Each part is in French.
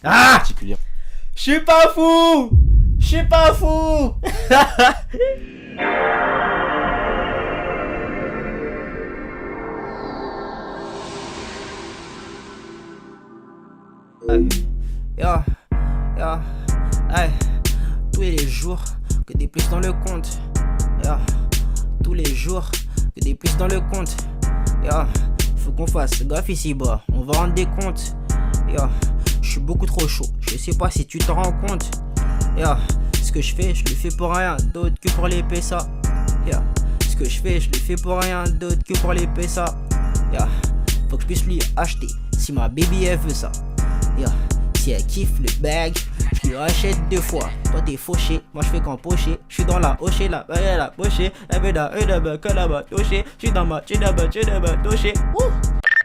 Ah, particulière. je suis pas fou. Je suis pas fou. Yo, yo, hey, tous les jours que des plus dans le compte. Yo, tous les jours que des plus dans le compte. Yo, faut qu'on fasse gaffe ici bas, on va rendre des comptes. Yo, je suis beaucoup trop chaud, je sais pas si tu t'en rends compte. Yo, ce que je fais, je le fais pour rien d'autre que pour les PSA. Yo, ce que je fais, je le fais pour rien d'autre que pour les PSA. Yo, faut que je puisse lui acheter si ma baby elle veut ça. Yo, si elle kiffe le bag, je lui rachète 2 fois. Toi t'es fauché, moi je fais qu'empocher. Je suis dans la hochée, la pochée. Elle veut da, que la touché. Je suis dans ma touché.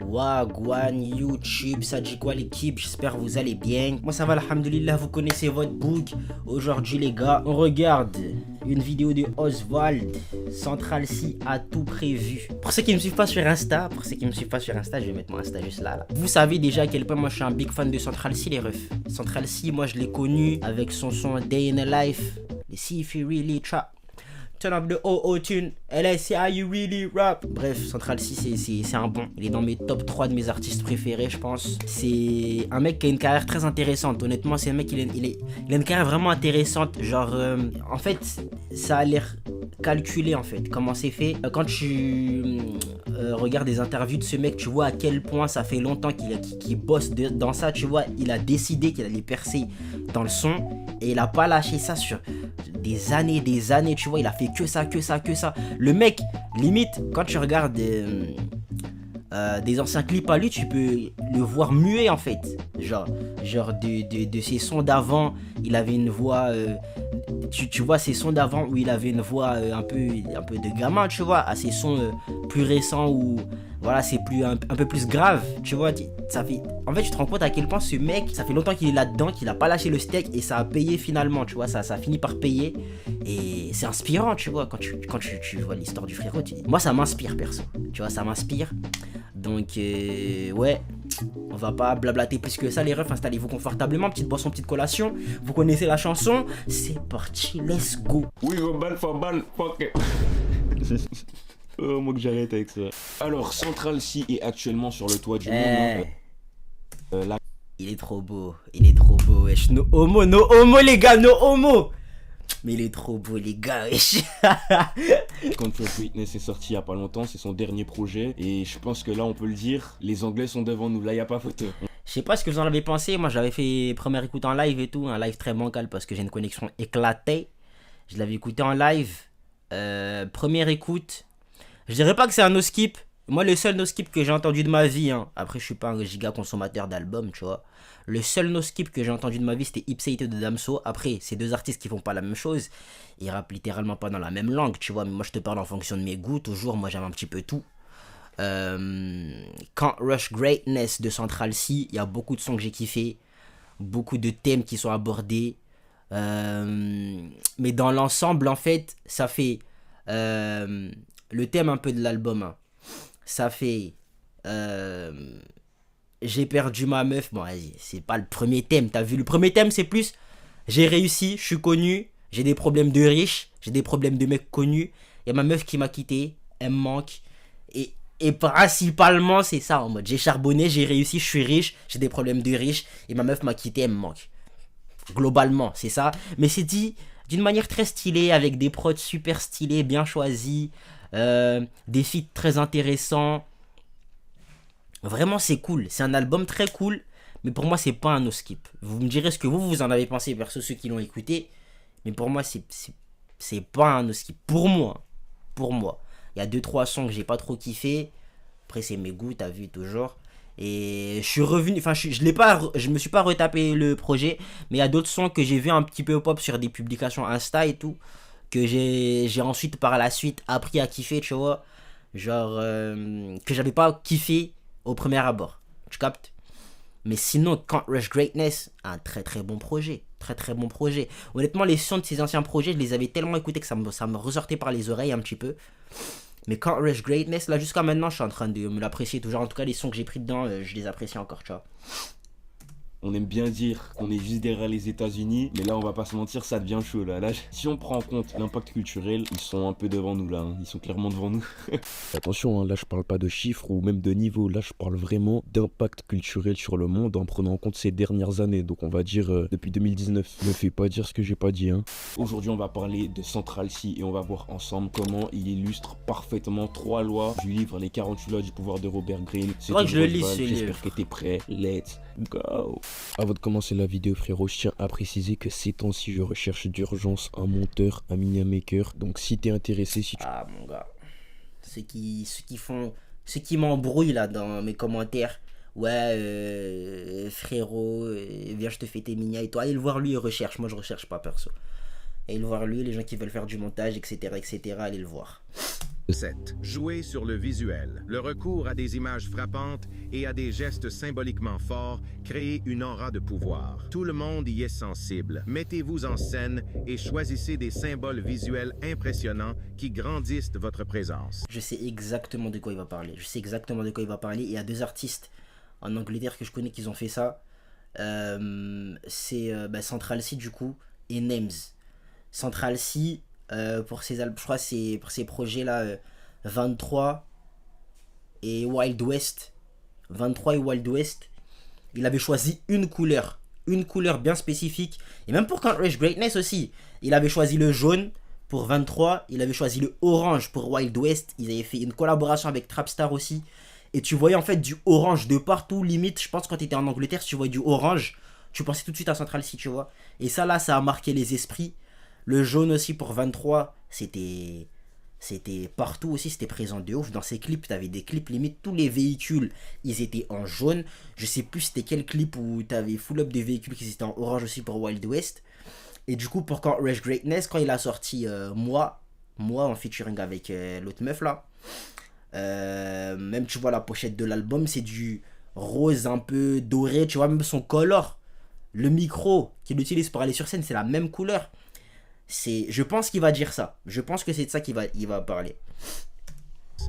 Wagwan YouTube, ça dit quoi l'équipe? J'espère que vous allez bien. Moi ça va, alhamdoulilah, vous connaissez votre book. Aujourd'hui les gars, on regarde une vidéo de Oswald. Central C a tout prévu. Pour ceux qui me suivent pas sur Insta, je vais mettre mon Insta juste là. Vous savez déjà à quel point moi je suis un big fan de Central C les refs. Central C, moi je l'ai connu avec son son Day in a Life. Les See If You Really Trap. Turn up the auto-tune, LSC, how you really rap. Bref, Central C, c'est un bon. Il est dans mes top 3 de mes artistes préférés, je pense. C'est un mec qui a une carrière très intéressante. Honnêtement, c'est un mec, il a une carrière vraiment intéressante. Genre, en fait, ça a l'air calculé, en fait. Comment c'est fait. Quand tu regardes des interviews de ce mec, tu vois à quel point ça fait longtemps qu'il bosse dans ça. Tu vois, il a décidé qu'il allait percer dans le son. Et il a pas lâché ça sur des années, tu vois, il a fait que ça. Le mec, limite, quand tu regardes des anciens clips à lui, tu peux le voir muet en fait. Genre de ses sons d'avant, il avait une voix, tu vois ses sons d'avant où il avait une voix un peu de gamin, tu vois, à ses sons plus récents où voilà, c'est un peu plus grave, tu vois. Ça fait, en fait, tu te rends compte à quel point ce mec, ça fait longtemps qu'il est là-dedans, qu'il a pas lâché le steak et ça a payé finalement, tu vois. Ça a fini par payer et c'est inspirant, tu vois. Quand tu vois l'histoire du frérot, moi ça m'inspire perso, tu vois, ça m'inspire. Donc ouais, on va pas blablater plus que ça les refs, installez-vous confortablement, petite boisson, petite collation. Vous connaissez la chanson, c'est parti, let's go. We go ban for ban, fuck it. Oh, moi que j'arrête avec ça. Alors, Central C est actuellement sur le toit du monde. Là. Il est trop beau, wesh. No homo, les gars, no homo. Mais il est trop beau, les gars, wesh. Conscious Witness est sorti il y a pas longtemps, c'est son dernier projet. Et je pense que là, on peut le dire, les Anglais sont devant nous, là, y a pas photo. Je sais pas ce que vous en avez pensé, moi j'avais fait première écoute en live et tout, un live très bancal parce que j'ai une connexion éclatée. Je l'avais écouté en live, première écoute. Je dirais pas que c'est un no-skip. Moi, le seul no-skip que j'ai entendu de ma vie, hein, après je suis pas un giga consommateur d'albums, tu vois. Le seul no-skip que j'ai entendu de ma vie, c'était Ipséité de Damso. Après, c'est deux artistes qui font pas la même chose. Ils rappent littéralement pas dans la même langue, tu vois. Mais moi, je te parle en fonction de mes goûts. Toujours, moi, j'aime un petit peu tout. Can't Rush Greatness de Central C, il y a beaucoup de sons que j'ai kiffé. Beaucoup de thèmes qui sont abordés. Mais dans l'ensemble, en fait, ça fait... le thème un peu de l'album, hein. Ça fait j'ai perdu ma meuf. Bon vas-y, c'est pas le premier thème, t'as vu. Le premier thème c'est plus j'ai réussi, je suis connu, j'ai des problèmes de riches, j'ai des problèmes de mecs connus, il y a ma meuf qui m'a quitté, elle me manque. Et principalement c'est ça, en mode j'ai charbonné, j'ai réussi, je suis riche, j'ai des problèmes de riches et ma meuf m'a quitté, elle me manque. Globalement c'est ça, mais c'est dit d'une manière très stylée, avec des prods super stylés, bien choisis. Des feats très intéressants. Vraiment c'est cool. C'est un album très cool. Mais pour moi c'est pas un no-skip. Vous me direz ce que vous en avez pensé, perso, ceux qui l'ont écouté. Mais pour moi c'est pas un no-skip. Pour moi. Il y a 2-3 sons que j'ai pas trop kiffé. Après c'est mes goûts, t'as vu, toujours. Et je suis revenu, enfin je me suis pas retapé le projet. Mais il y a d'autres sons que j'ai vu un petit peu pop sur des publications Insta et tout, que j'ai ensuite par la suite appris à kiffer, tu vois. Genre que j'avais pas kiffé au premier abord, tu captes. Mais sinon, Can't Rush Greatness, un très très bon projet. Honnêtement, les sons de ces anciens projets, je les avais tellement écoutés que ça me ressortait par les oreilles un petit peu. Mais Can't Rush Greatness, là jusqu'à maintenant, je suis en train de me l'apprécier toujours. En tout cas, les sons que j'ai pris dedans, je les apprécie encore, tu vois. On aime bien dire qu'on est juste derrière les États-Unis, mais là, on va pas se mentir, ça devient chaud là. Là, si on prend en compte l'impact culturel, ils sont un peu devant nous là. Ils sont clairement devant nous. Attention, là, je parle pas de chiffres ou même de niveau. Là, je parle vraiment d'impact culturel sur le monde en prenant en compte ces dernières années. Donc, on va dire depuis 2019. Ne fais pas dire ce que j'ai pas dit. Aujourd'hui, on va parler de Central C et on va voir ensemble comment il illustre parfaitement 3 lois du livre Les 48 lois du pouvoir de Robert Greene. C'est que je le lis ce livre. J'espère que t'es prêt. Let's go. Avant de commencer la vidéo, frérot, je tiens à préciser que ces temps-ci, je recherche d'urgence un monteur, un mini-maker. Donc, si t'es intéressé, si tu... Ah, mon gars. Ceux qui m'embrouillent là dans mes commentaires. Ouais, frérot, viens, je te fais tes mini et toi. Allez le voir lui, il recherche. Moi, je recherche pas perso. Allez le voir lui, les gens qui veulent faire du montage, etc. Allez le voir. 7. Jouer sur le visuel. Le recours à des images frappantes et à des gestes symboliquement forts crée une aura de pouvoir. Tout le monde y est sensible. Mettez-vous en scène et choisissez des symboles visuels impressionnants qui grandissent votre présence. Je sais exactement de quoi il va parler. Il y a 2 artistes en Angleterre que je connais qui ont fait ça. C'est Central C du coup et Names. Central C... pour ses albums, je crois c'est pour ces projets là 23 et Wild West. Il avait choisi une couleur bien spécifique, et même pour Can't Rush Greatness aussi, il avait choisi le jaune pour 23, il avait choisi le orange pour Wild West. Ils avaient fait une collaboration avec Trapstar aussi, et tu voyais en fait du orange de partout, limite je pense quand tu étais en Angleterre, si tu voyais du orange, tu pensais tout de suite à Central C, tu vois. Et ça là, ça a marqué les esprits. Le jaune aussi pour 23, c'était partout aussi, c'était présent de ouf. Dans ces clips, t'avais des clips, limite tous les véhicules, ils étaient en jaune. Je sais plus c'était quel clip où t'avais full up de véhicules qui étaient en orange aussi pour Wild West. Et du coup, pour Can't Rush Greatness, quand il a sorti moi en featuring avec l'autre meuf là, même tu vois la pochette de l'album, c'est du rose un peu doré, tu vois, même son color, le micro qu'il utilise pour aller sur scène, c'est la même couleur. Je pense qu'il va dire ça. Je pense que c'est de ça qu'il va parler.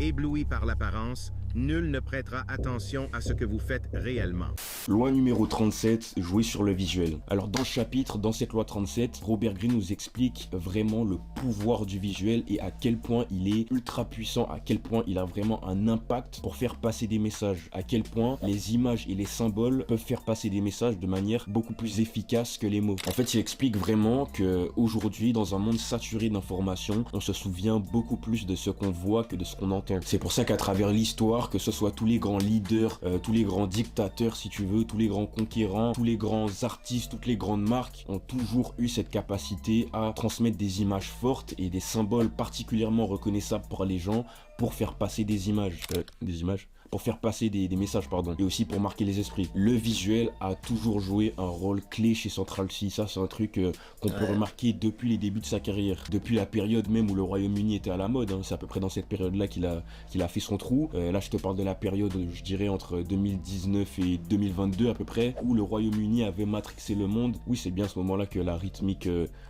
Ébloui par l'apparence, nul ne prêtera attention à ce que vous faites réellement. Loi numéro 37, jouer sur le visuel. Alors dans le chapitre, dans cette loi 37, Robert Greene nous explique vraiment le pouvoir du visuel et à quel point il est ultra puissant, à quel point il a vraiment un impact pour faire passer des messages, à quel point les images et les symboles peuvent faire passer des messages de manière beaucoup plus efficace que les mots. En fait, il explique vraiment que aujourd'hui, dans un monde saturé d'informations, on se souvient beaucoup plus de ce qu'on voit que de ce qu'on entend. C'est pour ça qu'à travers l'histoire, que ce soit tous les grands leaders, tous les grands dictateurs si tu veux, tous les grands conquérants, tous les grands artistes, toutes les grandes marques ont toujours eu cette capacité à transmettre des images fortes et des symboles particulièrement reconnaissables pour les gens pour faire passer des images. Pour faire passer des messages, pardon, et aussi pour marquer les esprits. Le visuel a toujours joué un rôle clé chez Central C. Ça, c'est un truc qu'on peut remarquer depuis les débuts de sa carrière. Depuis la période même où le Royaume-Uni était à la mode, hein. C'est à peu près dans cette période-là qu'il a fait son trou. Là, je te parle de la période, je dirais, entre 2019 et 2022 à peu près, où le Royaume-Uni avait matrixé le monde. Oui, c'est bien à ce moment-là que la rythmique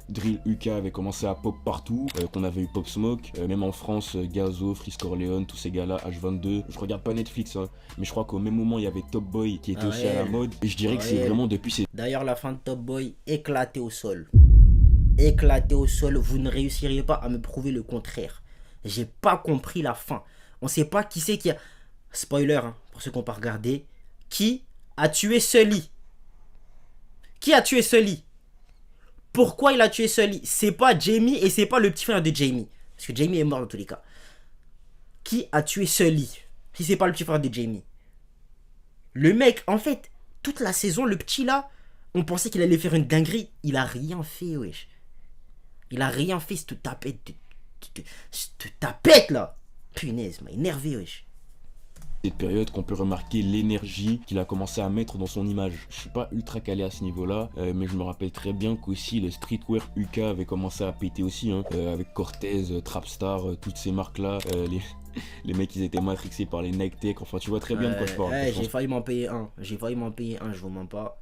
drill UK avait commencé à pop partout, qu'on avait eu Pop Smoke, même en France, Gazo, Freeze Corleone, tous ces gars-là, H22. Je regarde pas Netflix, hein, mais je crois qu'au même moment il y avait Top Boy qui était aussi à la mode, et je dirais que c'est vraiment depuis ces... D'ailleurs, la fin de Top Boy, éclaté au sol, vous ne réussiriez pas à me prouver le contraire. J'ai pas compris la fin. On sait pas qui c'est qui a... Spoiler, hein, pour ceux qui n'ont pas regardé. Qui a tué Sully? Qui a tué Sully? Pourquoi il a tué Sully? C'est pas Jamie et c'est pas le petit frère de Jamie, parce que Jamie est mort dans tous les cas. Qui a tué Sully si c'est pas le petit frère de Jamie? Le mec, en fait, toute la saison, le petit là, on pensait qu'il allait faire une dinguerie. Il a rien fait, wesh. Il a rien fait, cette tapette. Cette tapette là. Punaise, m'a énervé, wesh. Cette période qu'on peut remarquer l'énergie qu'il a commencé à mettre dans son image. Je suis pas ultra calé à ce niveau-là, mais je me rappelle très bien qu'aussi le streetwear UK avait commencé à péter aussi, hein, avec Cortez, Trapstar, toutes ces marques-là, les mecs ils étaient matrixés par les Nike Tech, enfin tu vois très bien de quoi je parle. J'ai failli m'en payer un, je vous mens pas.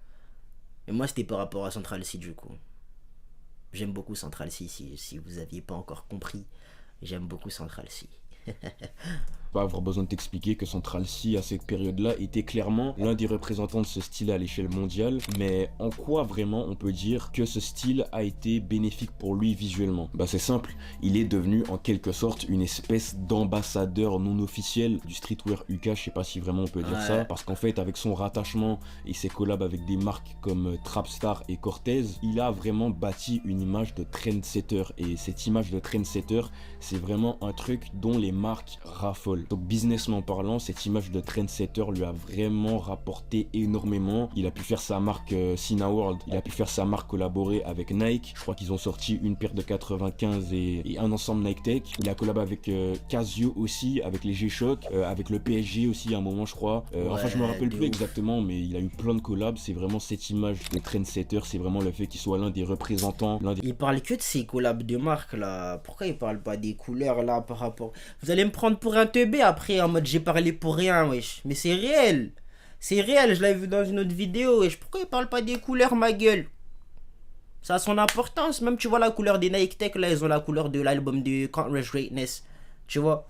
Mais moi c'était par rapport à Central C du coup. J'aime beaucoup Central C, si vous aviez pas encore compris. J'aime beaucoup Central C. Pas avoir besoin de t'expliquer que Central C à cette période-là était clairement l'un des représentants de ce style à l'échelle mondiale. Mais en quoi vraiment on peut dire que ce style a été bénéfique pour lui visuellement? Bah c'est simple, il est devenu en quelque sorte une espèce d'ambassadeur non officiel du streetwear UK, je sais pas si vraiment on peut dire ça, parce qu'en fait avec son rattachement et ses collabs avec des marques comme Trapstar et Cortez, il a vraiment bâti une image de trendsetter, et cette image de trendsetter, c'est vraiment un truc dont les marques raffolent. Donc businessment parlant, cette image de trendsetter lui a vraiment rapporté énormément. Il a pu faire sa marque Sina World, il a pu faire sa marque collaborée avec Nike, je crois qu'ils ont sorti une paire de 95 et un ensemble Nike Tech. Il a collaboré avec Casio aussi, avec les G-Shock, avec le PSG aussi à un moment je crois. Enfin je me rappelle plus exactement, mais il a eu plein de collabs. C'est vraiment cette image de trendsetter, c'est vraiment le fait qu'il soit l'un des représentants. Il parle que de ces collabs de marque là. Pourquoi il parle pas des couleurs là par rapport... Vous allez me prendre pour un teubé après en mode j'ai parlé pour rien wesh. Mais c'est réel. C'est réel, je l'avais vu dans une autre vidéo wesh. Pourquoi il parle pas des couleurs ma gueule? Ça a son importance. Même tu vois la couleur des Nike Tech là, ils ont la couleur de l'album de Can't Rush Greatness. Tu vois,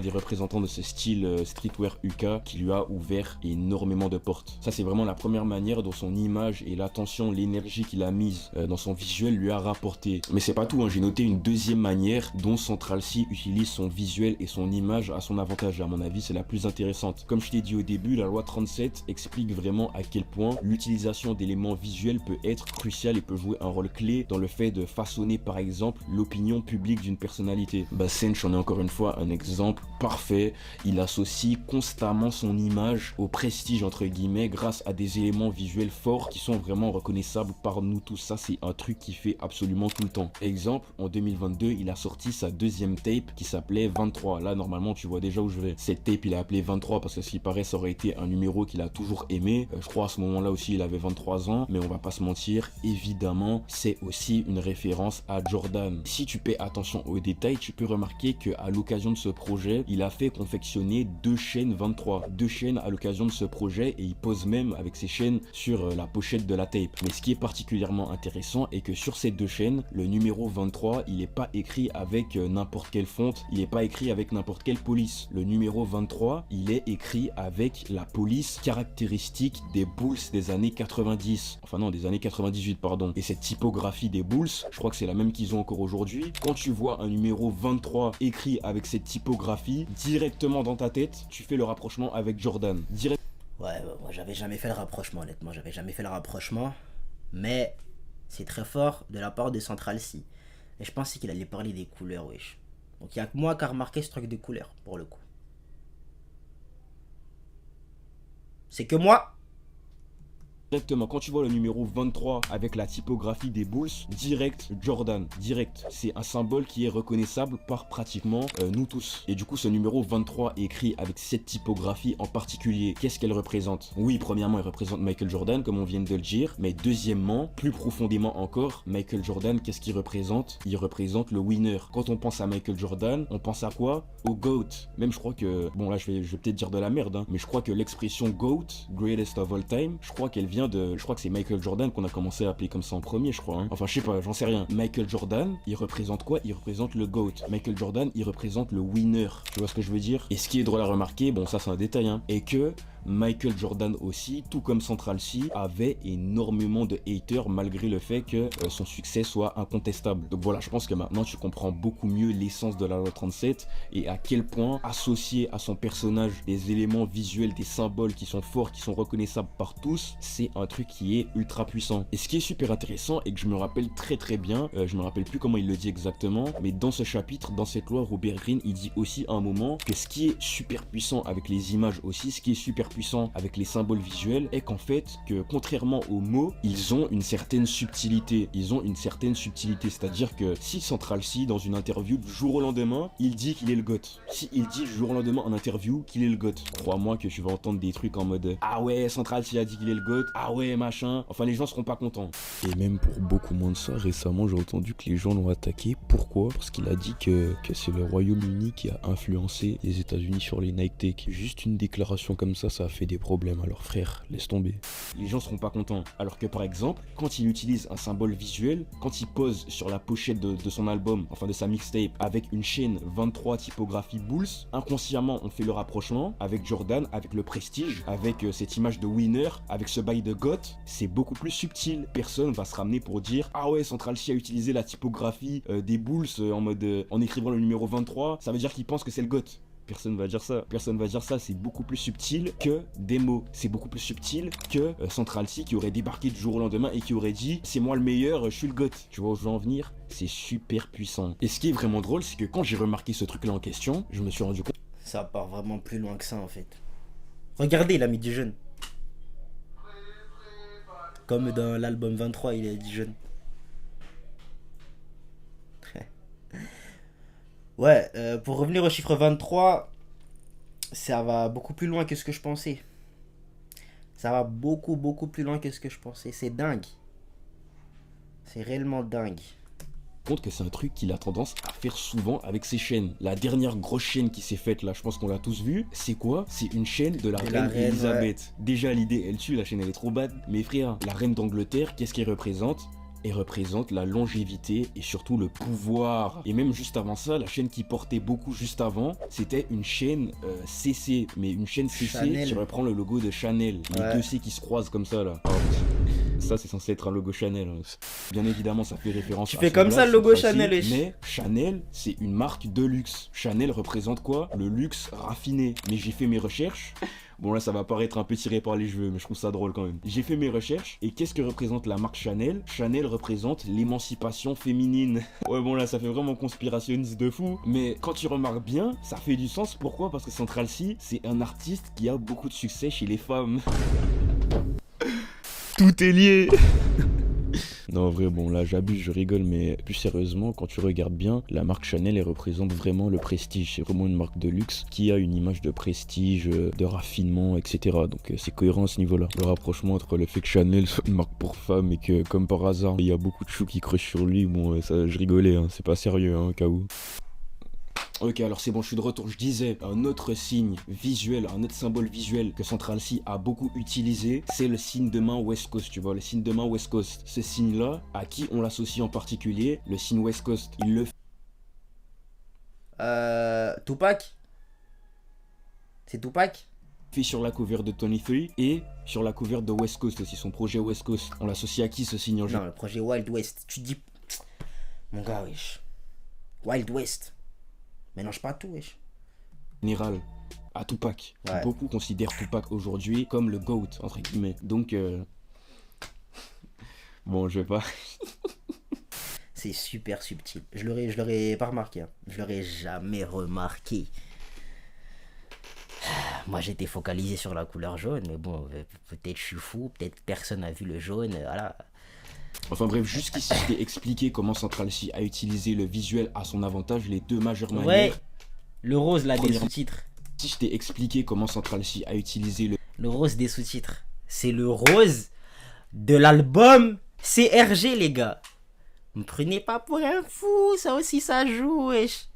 des représentants de ce style streetwear UK qui lui a ouvert énormément de portes. Ça c'est vraiment la première manière dont son image et l'attention, l'énergie qu'il a mise dans son visuel lui a rapporté. Mais c'est pas tout, hein. J'ai noté une deuxième manière dont Central C utilise son visuel et son image à son avantage. À mon avis c'est la plus intéressante. Comme je t'ai dit au début, la loi 37 explique vraiment à quel point l'utilisation d'éléments visuels peut être cruciale et peut jouer un rôle clé dans le fait de façonner par exemple l'opinion publique d'une personnalité. Bah Sench en est encore une fois un exemple parfait. Il associe constamment son image au prestige entre guillemets grâce à des éléments visuels forts qui sont vraiment reconnaissables par nous tous. Ça c'est un truc qu'il fait absolument tout le temps. Exemple, en 2022 il a sorti sa deuxième tape qui s'appelait 23. Là normalement tu vois déjà où je vais. Cette tape il a appelé 23 parce que ce qui paraît ça aurait été un numéro qu'il a toujours aimé. Je crois à ce moment là aussi il avait 23 ans, mais on va pas se mentir, évidemment c'est aussi une référence à Jordan. Si tu paies attention aux détails, tu peux remarquer que à l'occasion de ce projet il a fait confectionner 2 chaînes 23, 2 chaînes à l'occasion de ce projet, et il pose même avec ces chaînes sur la pochette de la tape. Mais ce qui est particulièrement intéressant est que sur ces 2 chaînes, le numéro 23 il n'est pas écrit avec n'importe quelle fonte, il n'est pas écrit avec n'importe quelle police. Le numéro 23 il est écrit avec la police caractéristique des Bulls des années 90, enfin non des années 98 pardon. Et cette typographie des Bulls, je crois que c'est la même qu'ils ont encore aujourd'hui. Quand tu vois un numéro 23 écrit avec cette typographie, directement dans ta tête, tu fais le rapprochement avec Jordan. Ouais, moi j'avais jamais fait le rapprochement, honnêtement, j'avais jamais fait le rapprochement, mais c'est très fort de la part de Central C. Et je pensais qu'il allait parler des couleurs, wesh. Donc il n'y a que moi qui a remarqué ce truc de couleurs, pour le coup. C'est que moi. Directement, quand tu vois le numéro 23 avec la typographie des Bulls, direct Jordan, direct. C'est un symbole qui est reconnaissable par pratiquement nous tous. Et du coup, ce numéro 23 écrit avec cette typographie en particulier, qu'est-ce qu'elle représente? Oui, premièrement, elle représente Michael Jordan, comme on vient de le dire. Mais deuxièmement, plus profondément encore, Michael Jordan, qu'est-ce qu'il représente? Il représente le winner. Quand on pense à Michael Jordan, on pense à quoi? Au GOAT. Même je crois que, bon là je vais peut-être dire de la merde, hein, mais je crois que l'expression GOAT, Greatest of All Time, je crois qu'elle vient je crois que c'est Michael Jordan qu'on a commencé à appeler comme ça en premier, je crois, hein. Enfin je sais pas, j'en sais rien. Michael Jordan, il représente quoi? Il représente le GOAT. Michael Jordan, il représente le winner. Tu vois ce que je veux dire? Et ce qui est drôle à remarquer, bon ça c'est un détail, hein, est que Michael Jordan aussi, tout comme Central C, avait énormément de haters malgré le fait que son succès soit incontestable. Donc voilà, je pense que maintenant tu comprends beaucoup mieux l'essence de la loi 37 et à quel point associer à son personnage des éléments visuels, des symboles qui sont forts, qui sont reconnaissables par tous, c'est un truc qui est ultra puissant. Et ce qui est super intéressant et que je me rappelle très bien, je me rappelle plus comment il le dit exactement, mais dans ce chapitre, dans cette loi, Robert Greene, il dit aussi à un moment que ce qui est super puissant avec les images aussi, ce qui est super puissant avec les symboles visuels est qu'en fait, que contrairement aux mots, ils ont une certaine subtilité. Ils ont une certaine subtilité, c'est-à-dire que si Central C, dans une interview, du jour au lendemain, il dit qu'il est le GOAT. Si il dit du jour au lendemain en interview qu'il est le GOAT, crois-moi que tu vas entendre des trucs en mode ah ouais, Central C a dit qu'il est le GOAT, ah ouais, machin. Enfin, les gens seront pas contents. Et même pour beaucoup moins de ça, récemment, j'ai entendu que les gens l'ont attaqué. Pourquoi? Parce qu'il a dit que c'est le Royaume-Uni qui a influencé les États-Unis sur les Nike Tech. Juste une déclaration comme ça ça fait des problèmes, alors frère, laisse tomber. Les gens seront pas contents. Alors que par exemple, quand il utilise un symbole visuel, quand il pose sur la pochette de son album, enfin de sa mixtape, avec une chaîne 23 typographie Bulls, inconsciemment on fait le rapprochement avec Jordan, avec le Prestige, avec cette image de winner, avec ce bail de goth, c'est beaucoup plus subtil. Personne va se ramener pour dire ah ouais, Central C a utilisé la typographie des Bulls en écrivant le numéro 23, ça veut dire qu'il pense que c'est le goth. Personne va dire ça. Personne va dire ça. C'est beaucoup plus subtil que des mots. C'est beaucoup plus subtil que Central C qui aurait débarqué du jour au lendemain et qui aurait dit c'est moi le meilleur, je suis le goth. Tu vois où je veux en venir? C'est super puissant. Et ce qui est vraiment drôle, c'est que quand j'ai remarqué ce truc-là en question, je me suis rendu compte. Ça part vraiment plus loin que ça en fait. Regardez, il a mis du jeune. Comme dans l'album 23, il a dit jeune. Ouais, pour revenir au chiffre 23, ça va beaucoup plus loin que ce que je pensais. Ça va beaucoup plus loin que ce que je pensais. C'est dingue. C'est réellement dingue. Compte que c'est un truc qu'il a tendance à faire souvent avec ses chaînes. La dernière grosse chaîne qui s'est faite là, je pense qu'on l'a tous vu, c'est quoi? C'est une chaîne de la reine Elisabeth. Ouais. Déjà l'idée elle tue, la chaîne elle est trop bad. Mais frère, la reine d'Angleterre, qu'est-ce qu'elle représente? Elle représente la longévité et surtout le pouvoir. Et même juste avant ça, la chaîne qui portait beaucoup juste avant, c'était une chaîne CC. Mais une chaîne CC Chanel. Qui reprend le logo de Chanel. Les deux C qui se croisent comme ça là. Ça c'est censé être un logo Chanel. Bien évidemment ça fait référence tu fais comme ça le logo Chanel. Mais Chanel c'est une marque de luxe. Chanel représente quoi? Le luxe raffiné. Mais j'ai fait mes recherches. Bon là ça va paraître un peu tiré par les cheveux mais je trouve ça drôle quand même. J'ai fait mes recherches et qu'est-ce que représente la marque Chanel? Chanel représente l'émancipation féminine. Ouais bon là ça fait vraiment conspirationniste de fou. Mais quand tu remarques bien, ça fait du sens. Pourquoi? Parce que Central C c'est un artiste qui a beaucoup de succès chez les femmes. Tout est lié. Non, en vrai, bon, là, j'abuse, je rigole, mais plus sérieusement, quand tu regardes bien, la marque Chanel, elle représente vraiment le prestige. C'est vraiment une marque de luxe qui a une image de prestige, de raffinement, etc. Donc, c'est cohérent à ce niveau-là. Le rapprochement entre le fait que Chanel soit une marque pour femmes et que, comme par hasard, il y a beaucoup de choux qui crushent sur lui, bon, ça, je rigolais, hein, c'est pas sérieux, hein, au cas où. Ok, alors c'est bon, je suis de retour. Je disais, un autre signe visuel, un autre symbole visuel que Central C a beaucoup utilisé, c'est le signe de main West Coast, tu vois, le signe de main West Coast. Ce signe-là, à qui on l'associe en particulier? Le signe West Coast, il le Tupac? C'est Tupac? fait sur la cover de 23 et sur la cover de West Coast aussi, son projet West Coast. On l'associe à qui ce signe en jeu? Non, le projet Wild West. Tu dis... Mon gars, wesh. Wild West. Mélange pas tout, wesh. Général à Tupac. Ouais. Beaucoup considèrent Tupac aujourd'hui comme le GOAT, entre guillemets. Donc, bon, je vais pas... C'est super subtil. Je l'aurais pas remarqué. Hein. Je l'aurais jamais remarqué. Moi, j'étais focalisé sur la couleur jaune, mais bon, peut-être je suis fou, peut-être personne n'a vu le jaune, voilà. Enfin bref, jusqu'ici, je t'ai expliqué comment Central C a utilisé le visuel à son avantage, les deux majeures manières. Ouais, le rose là des sous-titres. Si je t'ai expliqué comment Central C a utilisé le rose des sous-titres, c'est le rose de l'album CRG, les gars. Me prenez pas pour un fou, ça aussi ça joue, wesh.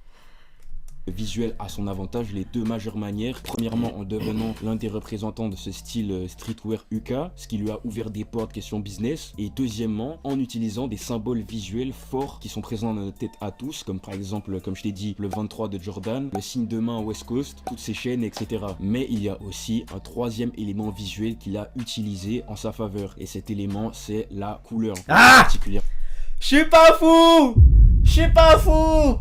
Visuel à son avantage, les deux majeures manières. Premièrement, en devenant l'un des représentants de ce style streetwear UK, ce qui lui a ouvert des portes question business. Et deuxièmement, en utilisant des symboles visuels forts qui sont présents dans notre tête à tous, comme par exemple, comme je t'ai dit, le 23 de Jordan, le signe de main West Coast, toutes ces chaînes, etc. Mais il y a aussi un troisième élément visuel qu'il a utilisé en sa faveur. Et cet élément, c'est la couleur particulière. Je suis pas fou! Je suis pas fou!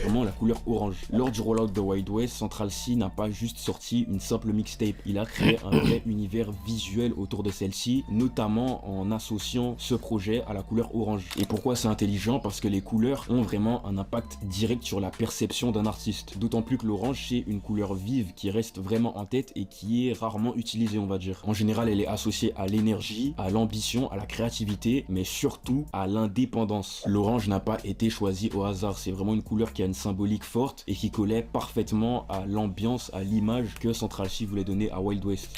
Vraiment la couleur orange. Lors du rollout de Wild West, Central C n'a pas juste sorti une simple mixtape. Il a créé un vrai univers visuel autour de celle-ci, notamment en associant ce projet à la couleur orange. Et pourquoi c'est intelligent? Parce que les couleurs ont vraiment un impact direct sur la perception d'un artiste. D'autant plus que l'orange, c'est une couleur vive qui reste vraiment en tête et qui est rarement utilisée, on va dire. En général, elle est associée à l'énergie, à l'ambition, à la créativité, mais surtout à l'indépendance. L'orange n'a pas été choisi au hasard. C'est vraiment une couleur qui a une symbolique forte et qui collait parfaitement à l'ambiance, à l'image que Central C voulait donner à Wild West.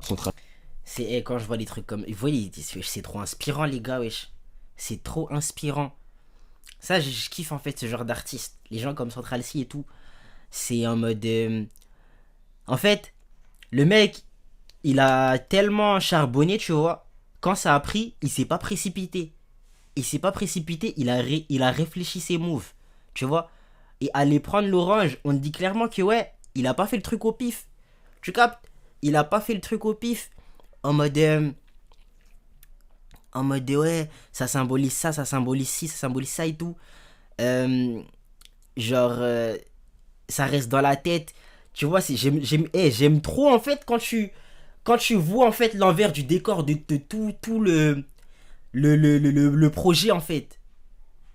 C'est quand je vois des trucs comme... Vous voyez, c'est trop inspirant, les gars, wesh. C'est trop inspirant. Ça, je kiffe en fait ce genre d'artiste. Les gens comme Central C et tout. C'est en mode... En fait, Le mec, il a tellement charbonné, tu vois. Quand ça a pris, il s'est pas précipité. Il a réfléchi ses moves, tu vois. Et aller prendre l'orange, on te dit clairement que ouais, il a pas fait le truc au pif. Tu captes? Il a pas fait le truc au pif. En mode, ouais, ça symbolise ça, ça symbolise ci, ça symbolise ça et tout. Euh, genre, ça reste dans la tête. Tu vois, j'aime trop en fait quand tu vois en fait l'envers du décor de tout le projet en fait.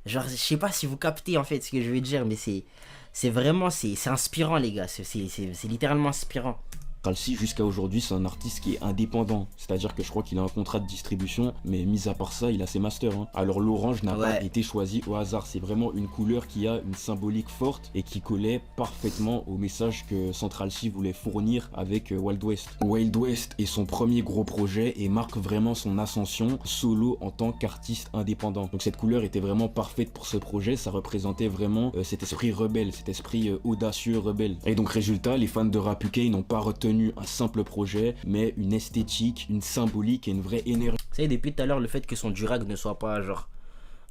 Genre, je sais pas si vous captez en fait ce que je veux dire, mais c'est vraiment, c'est inspirant les gars, c'est littéralement inspirant. Tralsi, jusqu'à aujourd'hui, c'est un artiste qui est indépendant. C'est-à-dire que je crois qu'il a un contrat de distribution, mais mis à part ça, il a ses masters. Hein. Alors l'orange n'a pas été choisi au hasard. C'est vraiment une couleur qui a une symbolique forte et qui collait parfaitement au message que Central C voulait fournir avec Wild West. Wild West est son premier gros projet et marque vraiment son ascension solo en tant qu'artiste indépendant. Donc cette couleur était vraiment parfaite pour ce projet. Ça représentait vraiment cet esprit rebelle, cet esprit audacieux rebelle. Et donc résultat, les fans de Rap UK n'ont pas retenu un simple projet, mais une esthétique, une symbolique et une vraie énergie. Vous savez, depuis tout à l'heure, le fait que son durag ne soit pas genre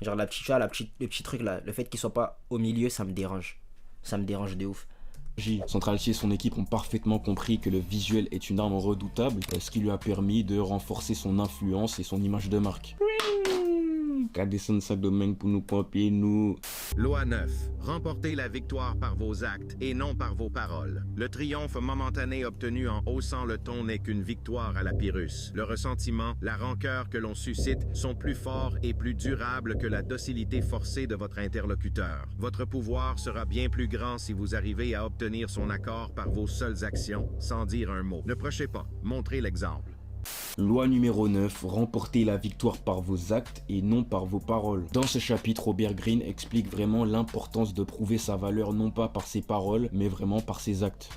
la petite, le petit truc là, le fait qu'il soit pas au milieu, ça me dérange. Ça me dérange de ouf. Central C et son équipe ont parfaitement compris que le visuel est une arme redoutable, ce qui lui a permis de renforcer son influence et son image de marque. Pour nous pompiers, nous. Loi 9. Remportez la victoire par vos actes et non par vos paroles. Le triomphe momentané obtenu en haussant le ton n'est qu'une victoire à la Pyrrhus. Le ressentiment, la rancœur que l'on suscite sont plus forts et plus durables que la docilité forcée de votre interlocuteur. Votre pouvoir sera bien plus grand si vous arrivez à obtenir son accord par vos seules actions, sans dire un mot. Ne prochez pas, montrez l'exemple. Loi numéro 9, remportez la victoire par vos actes et non par vos paroles. Dans ce chapitre, Robert Greene explique vraiment l'importance de prouver sa valeur non pas par ses paroles, mais vraiment par ses actes.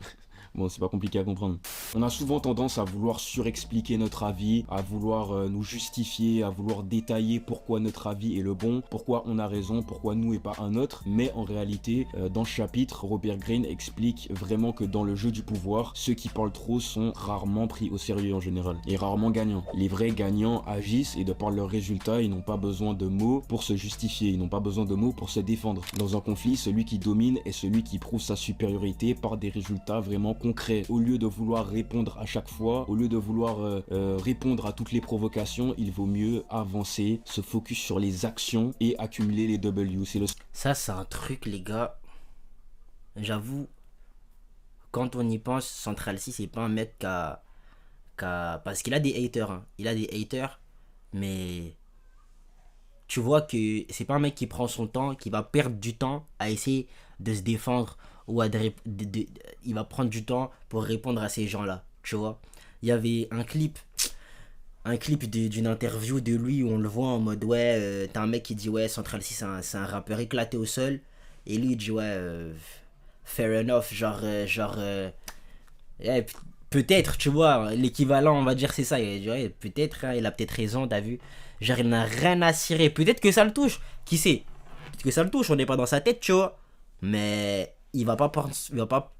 Bon, c'est pas compliqué à comprendre. On a souvent tendance à vouloir surexpliquer notre avis, à vouloir nous justifier, à vouloir détailler pourquoi notre avis est le bon, pourquoi on a raison, pourquoi nous et pas un autre. Mais en réalité, dans ce chapitre, Robert Greene explique vraiment que dans le jeu du pouvoir, ceux qui parlent trop sont rarement pris au sérieux en général, et rarement gagnants. Les vrais gagnants agissent et de par leurs résultats, ils n'ont pas besoin de mots pour se justifier, ils n'ont pas besoin de mots pour se défendre. Dans un conflit, celui qui domine est celui qui prouve sa supériorité par des résultats vraiment concret. Au lieu de vouloir répondre à chaque fois, au lieu de vouloir répondre à toutes les provocations, il vaut mieux avancer, se focus sur les actions et accumuler les W. Ça, c'est un truc, les gars. J'avoue, quand on y pense, Central C, c'est pas un mec parce qu'il a des haters. Hein. Il a des haters, mais tu vois que c'est pas un mec qui prend son temps, qui va perdre du temps à essayer de se défendre ou il va prendre du temps pour répondre à ces gens-là, tu vois. Il y avait un clip d'une interview de lui où on le voit en mode ouais, t'as un mec qui dit ouais, Central C c'est un rappeur éclaté au sol, et lui il dit ouais, fair enough, ouais, peut-être, tu vois, l'équivalent on va dire c'est ça, il dit ouais, peut-être, hein, il a peut-être raison, t'as vu, genre il n'a rien à cirer, peut-être que ça le touche, qui sait, peut-être que ça le touche, on n'est pas dans sa tête, tu vois, mais il va pas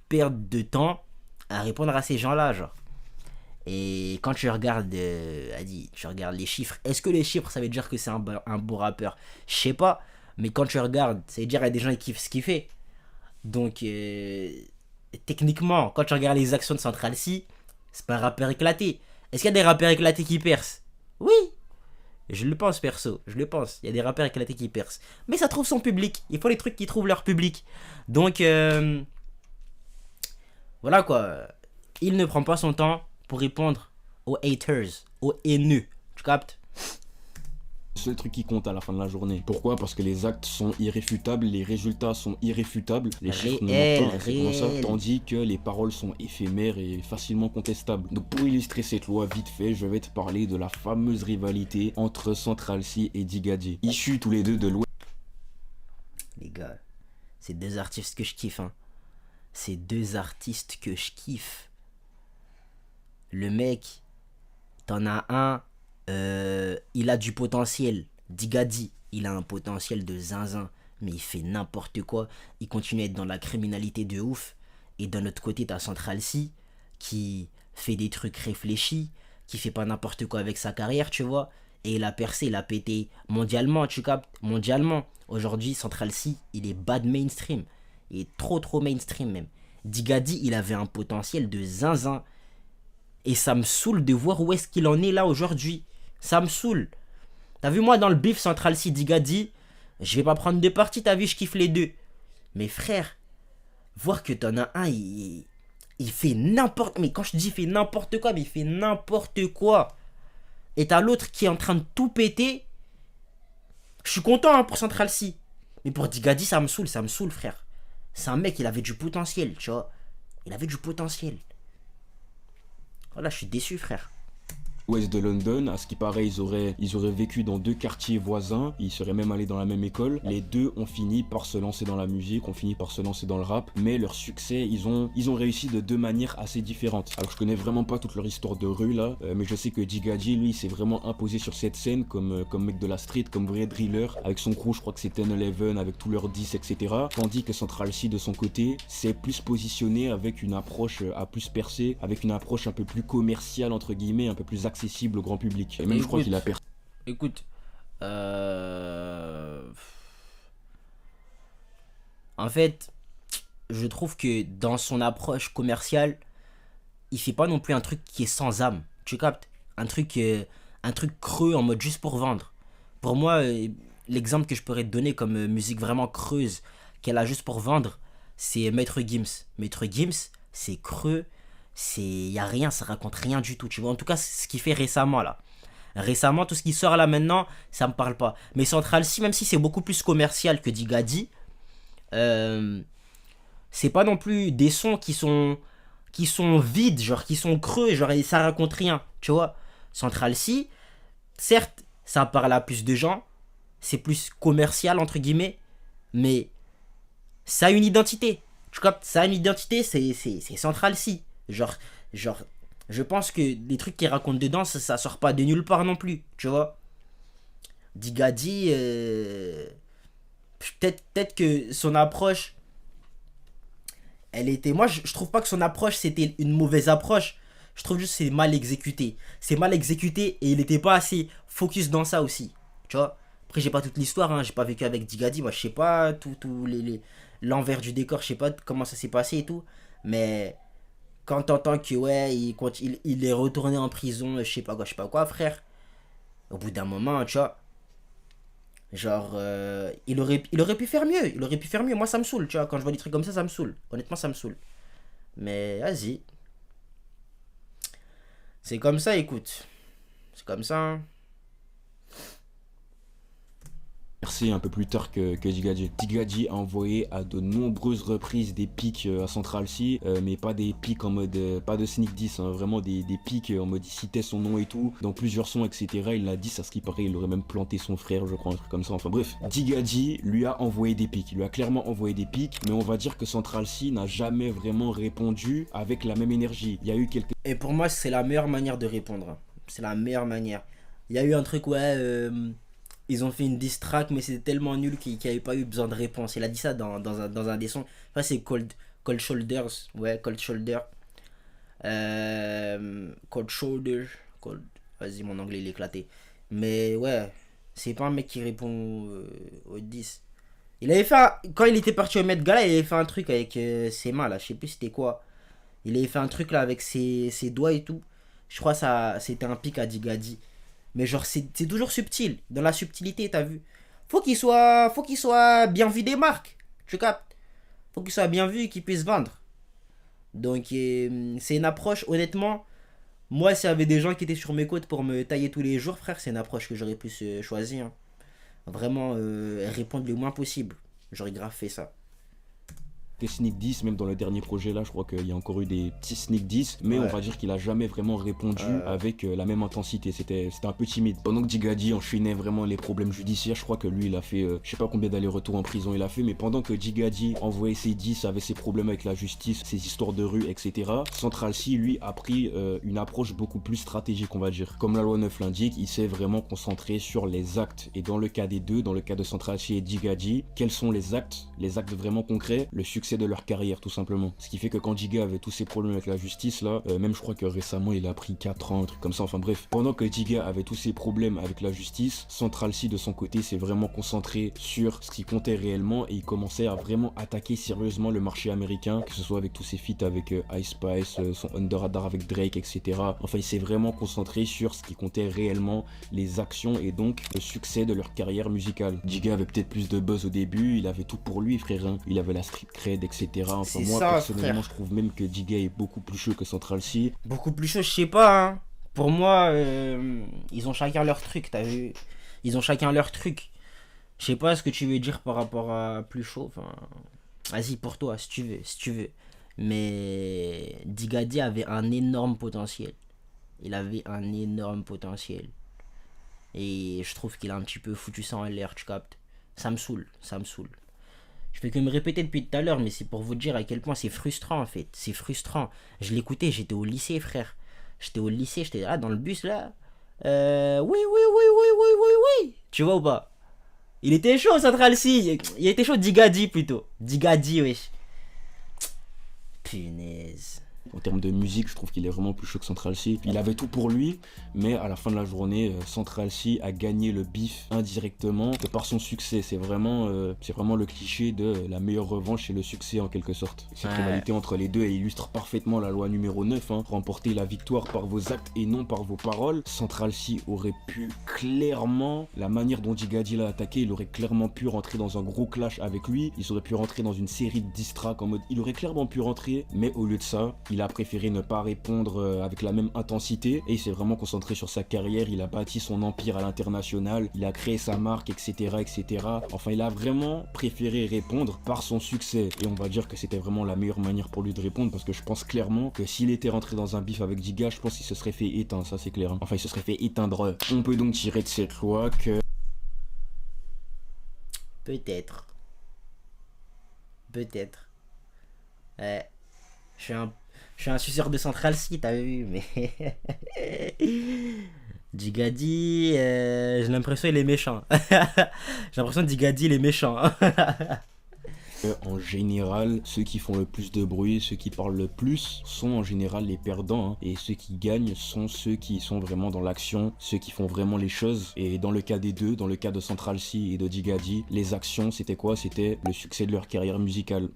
perdre de temps à répondre à ces gens-là, genre. Et quand tu regardes, tu regardes les chiffres, est-ce que les chiffres ça veut dire que c'est un bon rappeur? Je sais pas, mais quand tu regardes, ça veut dire qu'il y a des gens qui kiffent ce qu'il fait. Donc, techniquement, quand tu regardes les actions de Central C, c'est pas un rappeur éclaté. Est-ce qu'il y a des rappeurs éclatés qui percent? Oui, je le pense perso, je le pense. Il y a des rappeurs éclatés qui percent. Mais ça trouve son public. Il faut les trucs qui trouvent leur public. Donc, voilà quoi. Il ne prend pas son temps pour répondre aux haters, aux haineux. Tu captes? C'est le truc qui compte à la fin de la journée. Pourquoi? Parce que les actes sont irréfutables, les résultats sont irréfutables, les chiffres ne mentent pas, c'est comme ça, tandis que les paroles sont éphémères et facilement contestables. Donc pour illustrer cette loi vite fait, je vais te parler de la fameuse rivalité entre Central C et Digadji, issus tous les deux de l'Ouest. Les gars, c'est deux artistes que je kiffe, hein. C'est deux artistes que je kiffe. Le mec, t'en as un, il a du potentiel. Digadji, il a un potentiel de zinzin, mais il fait n'importe quoi. Il continue à être dans la criminalité de ouf. Et d'un autre côté, t'as Central C qui fait des trucs réfléchis, qui fait pas n'importe quoi avec sa carrière, tu vois. Et il a percé, il a pété mondialement, tu captes, mondialement. Aujourd'hui, Central C, il est bad mainstream. Il est trop mainstream même. Digadi, il avait un potentiel de zinzin. Et ça me saoule de voir où est-ce qu'il en est là aujourd'hui. Ça me saoule. T'as vu, moi, dans le beef Central C, Digadi, je vais pas prendre de parti, t'as vu, je kiffe les deux. Mais frère, voir que t'en as un, il fait n'importe... Mais quand je dis il fait n'importe quoi, mais il fait n'importe quoi. Et t'as l'autre qui est en train de tout péter. Je suis content hein, pour Central C. Mais pour Digadi, ça me saoule, frère. C'est un mec, il avait du potentiel, tu vois. Il avait du potentiel. Voilà, je suis déçu, frère. Ouest de London, à ce qui paraît, ils auraient vécu dans 2 quartiers voisins, ils seraient même allés dans la même école. Les deux ont fini par se lancer dans la musique, ont fini par se lancer dans le rap, mais leur succès, ils ont réussi de 2 manières assez différentes. Alors je connais vraiment pas toute leur histoire de rue là, mais je sais que Digadi, lui, s'est vraiment imposé sur cette scène comme mec de la street, comme vrai driller, avec son crew, je crois que c'est 10-11, avec tous leurs 10, etc. Tandis que Central C, de son côté, s'est plus positionné avec une approche à plus percer, avec une approche un peu plus commerciale, entre guillemets, un peu plus accessible au grand public. Et même je crois qu'il a perdu. Écoute, en fait, je trouve que dans son approche commerciale, il fait pas non plus un truc qui est sans âme. Tu captes? Un truc creux en mode juste pour vendre. Pour moi, l'exemple que je pourrais te donner comme musique vraiment creuse qu'elle a juste pour vendre, c'est Maître Gims. Maître Gims, c'est creux. Y a rien, ça raconte rien du tout, tu vois. En tout cas, c'est ce qu'il fait récemment là. Récemment, tout ce qui sort là maintenant, ça me parle pas. Mais Central C, même si c'est beaucoup plus commercial que Digadi, c'est pas non plus des sons qui sont vides, genre qui sont creux, genre et ça raconte rien, tu vois. Central C, certes, ça parle à plus de gens, c'est plus commercial entre guillemets, mais ça a une identité. Tu captes, ça a une identité, c'est Central C. Genre, je pense que les trucs qu'il raconte dedans, ça sort pas de nulle part non plus, tu vois. Digadi, peut-être que son approche, elle était... Moi, je trouve pas que son approche, c'était une mauvaise approche. Je trouve juste que c'est mal exécuté. C'est mal exécuté et il était pas assez focus dans ça aussi, tu vois. Après, j'ai pas toute l'histoire, hein, j'ai pas vécu avec Digadi, moi, je sais pas tout l'envers du décor, je sais pas comment ça s'est passé et tout, mais... Quand t'entends que ouais, il est retourné en prison, je sais pas quoi, frère. Au bout d'un moment, tu vois. Genre, il aurait pu faire mieux. Moi, ça me saoule, tu vois. Quand je vois des trucs comme ça me saoule. Honnêtement, ça me saoule. Mais, vas-y. C'est comme ça, écoute. C'est comme ça, hein. Un peu plus tard que Digadi. Digadi a envoyé à de nombreuses reprises des pics à Central C, mais pas des pics en mode, pas de Sneak 10, hein, vraiment des pics en mode il citait son nom et tout, dans plusieurs sons, etc. Il l'a dit, ça ce qui paraît, il aurait même planté son frère, je crois, un truc comme ça. Enfin bref, Digadi lui a envoyé des pics, il lui a clairement envoyé des pics, mais on va dire que Central C n'a jamais vraiment répondu avec la même énergie. Il y a eu quelques... Et pour moi, c'est la meilleure manière de répondre. C'est la meilleure manière. Il y a eu un truc, ouais... Ils ont fait une diss track, mais c'était tellement nul qu'il n'y avait pas eu besoin de réponse. Il a dit ça dans un des sons. Enfin, c'est Cold Shoulders. Ouais, Cold Shoulder. Cold Shoulder. Vas-y, mon anglais il est éclaté. Mais ouais, c'est pas un mec qui répond aux diss. Il avait fait quand il était parti au Met Gala, il avait fait un truc avec ses mains là. Je sais plus c'était quoi. Il avait fait un truc là avec ses doigts et tout. Je crois que c'était un pic à Digadi. Mais genre c'est toujours subtil. Dans la subtilité, t'as vu. Faut qu'il soit bien vu des marques. Tu captes. Faut qu'il soit bien vu et qu'il puisse vendre. Donc c'est une approche, honnêtement. Moi, s'il y avait des gens qui étaient sur mes côtes pour me tailler tous les jours, frère, c'est une approche que j'aurais plus choisi. Hein. Vraiment répondre le moins possible. J'aurais grave fait ça. Des sneak 10, même dans le dernier projet là, je crois qu'il y a encore eu des petits sneak 10, mais ouais. On va dire qu'il a jamais vraiment répondu avec la même intensité, c'était un peu timide. Pendant que Digadi enchaînait vraiment les problèmes judiciaires, je crois que lui il a fait, je sais pas combien d'allers-retours en prison il a fait, mais pendant que Digadi envoyait ses 10, avait ses problèmes avec la justice, ses histoires de rue, etc., Central C, lui, a pris une approche beaucoup plus stratégique, on va dire. Comme la loi 9 l'indique, il s'est vraiment concentré sur les actes, et dans le cas des deux, dans le cas de Central C et Digadi, quels sont les actes vraiment concrets? Le succès succès de leur carrière, tout simplement. Ce qui fait que quand Giga avait tous ses problèmes avec la justice, là, même je crois que récemment, il a pris 4 ans, un truc comme ça, enfin bref. Pendant que Giga avait tous ses problèmes avec la justice, Central C, de son côté, s'est vraiment concentré sur ce qui comptait réellement et il commençait à vraiment attaquer sérieusement le marché américain, que ce soit avec tous ses feats avec Ice Spice, son Under Radar avec Drake, etc. Enfin, il s'est vraiment concentré sur ce qui comptait réellement, les actions et donc le succès de leur carrière musicale. Giga avait peut-être plus de buzz au début, il avait tout pour lui, frère, hein. Il avait la street cred, etc. Enfin, moi, personnellement, je trouve même que Giga est beaucoup plus chaud que Central C. Beaucoup plus chaud, je sais pas, hein. Pour moi, ils ont chacun leur truc, t'as vu? Ils ont chacun leur truc. Je sais pas ce que tu veux dire par rapport à plus chaud, enfin... Vas-y, pour toi, si tu veux. Mais Digadi avait un énorme potentiel. Il avait un énorme potentiel. Et je trouve qu'il a un petit peu foutu ça en l'air, tu captes. Ça me saoule. Je fais que me répéter depuis tout à l'heure, mais c'est pour vous dire à quel point c'est frustrant en fait. C'est frustrant. Je l'écoutais, j'étais au lycée, frère. J'étais là dans le bus là. Oui. Tu vois ou pas? Il était chaud, Central C. Il était chaud, Digadi plutôt. Digadi, wesh. Punaise. En termes de musique, je trouve qu'il est vraiment plus chaud que Central C. Il avait tout pour lui, mais à la fin de la journée, Central C a gagné le bif indirectement de par son succès. C'est vraiment le cliché de la meilleure revanche et le succès en quelque sorte. Cette rivalité entre les deux illustre parfaitement la loi numéro 9, hein. Remporter la victoire par vos actes et non par vos paroles. Central C aurait pu clairement, la manière dont Digadi l'a attaqué, il aurait clairement pu rentrer dans un gros clash avec lui. Il aurait pu rentrer dans une série de diss tracks en mode, il aurait clairement pu rentrer, mais au lieu de ça, il a préféré ne pas répondre avec la même intensité et il s'est vraiment concentré sur sa carrière. Il a bâti son empire à l'international, il a créé sa marque, etc. Enfin, il a vraiment préféré répondre par son succès et on va dire que c'était vraiment la meilleure manière pour lui de répondre parce que je pense clairement que s'il était rentré dans un bif avec Giga, je pense qu'il se serait fait éteindre, ça c'est clair, hein. Enfin, il se serait fait éteindre. On peut donc tirer de cette loi que... Peut-être. Ouais. Je suis un suceur de Central C, t'as vu, mais... Digadi, j'ai l'impression qu'il est méchant. J'ai l'impression que Digadi, il est méchant. En général, ceux qui font le plus de bruit, ceux qui parlent le plus, sont en général les perdants, hein. Et ceux qui gagnent sont ceux qui sont vraiment dans l'action, ceux qui font vraiment les choses. Et dans le cas des deux, dans le cas de Central C et de Digadi, les actions, c'était quoi? C'était le succès de leur carrière musicale.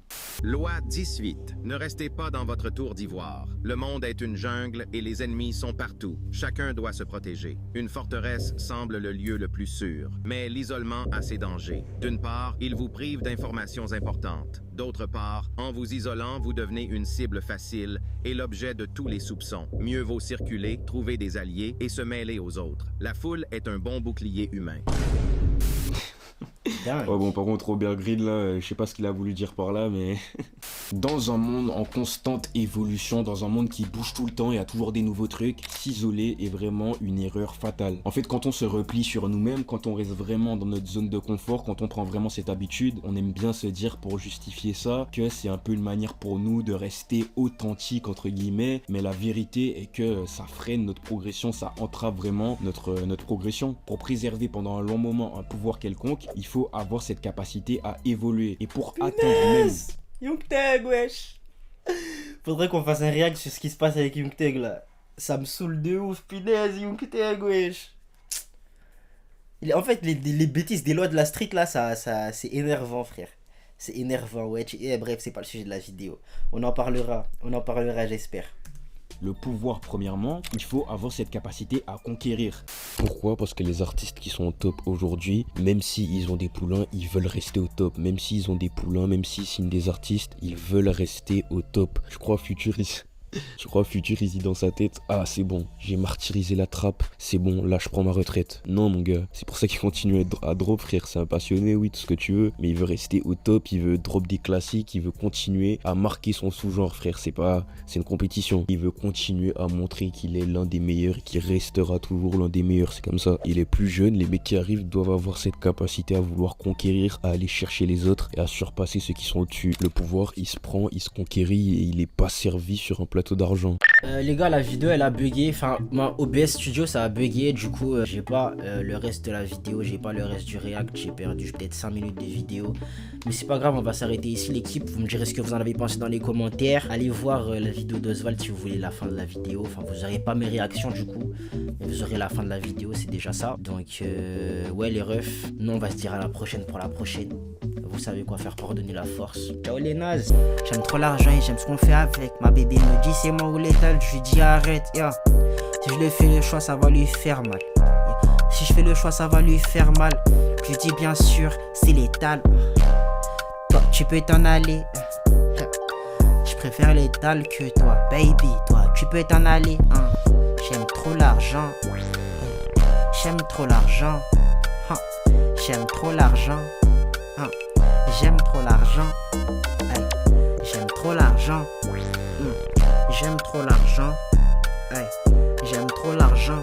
Loi 18. Ne restez pas dans votre tour d'ivoire. Le monde est une jungle et les ennemis sont partout. Chacun doit se protéger. Une forteresse semble le lieu le plus sûr, mais l'isolement a ses dangers. D'une part, il vous prive d'informations importantes. D'autre part, en vous isolant, vous devenez une cible facile et l'objet de tous les soupçons. Mieux vaut circuler, trouver des alliés et se mêler aux autres. La foule est un bon bouclier humain. Ouais, bon, par contre, Robert Greene, là, je sais pas ce qu'il a voulu dire par là, mais... Dans un monde en constante évolution, dans un monde qui bouge tout le temps et a toujours des nouveaux trucs, s'isoler est vraiment une erreur fatale. En fait, quand on se replie sur nous-mêmes, quand on reste vraiment dans notre zone de confort, quand on prend vraiment cette habitude, on aime bien se dire, pour justifier ça, que c'est un peu une manière pour nous de rester authentique, entre guillemets, mais la vérité est que ça freine notre progression, ça entrave vraiment notre progression. Pour préserver pendant un long moment un pouvoir quelconque, il faut avoir cette capacité à évoluer. Et pour atteindre même... Young Thug, wesh. Faudrait qu'on fasse un react sur ce qui se passe avec Young Thug là. Ça me saoule de ouf, punaise, Young Thug, wesh. En fait, les bêtises des lois de la street là, ça c'est énervant, frère. C'est énervant, ouais. Bref, c'est pas le sujet de la vidéo. On en parlera, j'espère. Le pouvoir, premièrement, il faut avoir cette capacité à conquérir. Pourquoi? Parce que les artistes qui sont au top aujourd'hui, même s'ils ont des poulains, ils veulent rester au top. Même s'ils ont des poulains, même s'ils signent des artistes, ils veulent rester au top. Je crois Future, il dit dans sa tête, ah c'est bon, j'ai martyrisé la trappe, c'est bon, là je prends ma retraite. Non mon gars, c'est pour ça qu'il continue à drop, frère. C'est un passionné, oui, tout ce que tu veux, mais il veut rester au top, il veut drop des classiques, il veut continuer à marquer son sous-genre, frère. C'est une compétition. Il veut continuer à montrer qu'il est l'un des meilleurs et qu'il restera toujours l'un des meilleurs. C'est comme ça. Il est plus jeune, les mecs qui arrivent doivent avoir cette capacité à vouloir conquérir, à aller chercher les autres et à surpasser ceux qui sont au-dessus. Le pouvoir, il se prend, il se conquérit et il est pas servi sur un plateau gâteau d'argent. Les gars, la vidéo elle a bugué. Enfin, OBS Studio ça a bugué. Du coup, j'ai pas le reste de la vidéo. J'ai pas le reste du React. J'ai perdu peut-être 5 minutes de vidéo. Mais c'est pas grave, on va s'arrêter ici, l'équipe. Vous me direz ce que vous en avez pensé dans les commentaires. Allez voir la vidéo d'Oswald si vous voulez la fin de la vidéo. Enfin, vous aurez pas mes réactions du coup. Mais vous aurez la fin de la vidéo, c'est déjà ça. Donc, ouais, les refs. Nous, on va se dire à la prochaine pour la prochaine. Vous savez quoi faire pour donner la force. Ciao les nazes. J'aime trop l'argent et j'aime ce qu'on fait avec. Ma bébé me dit c'est moi ou l'étal. Je lui dis arrête. Yeah. Si je le fais le choix, ça va lui faire mal. Yeah. Si je fais le choix, ça va lui faire mal. Je lui dis bien sûr, c'est l'étal. Toi, tu peux t'en aller. Je préfère l'étal que toi. Baby, toi, tu peux t'en aller. J'aime trop l'argent. J'aime trop l'argent. J'aime trop l'argent. J'aime trop l'argent. J'aime trop l'argent. J'aime trop l'argent. J'aime trop l'argent.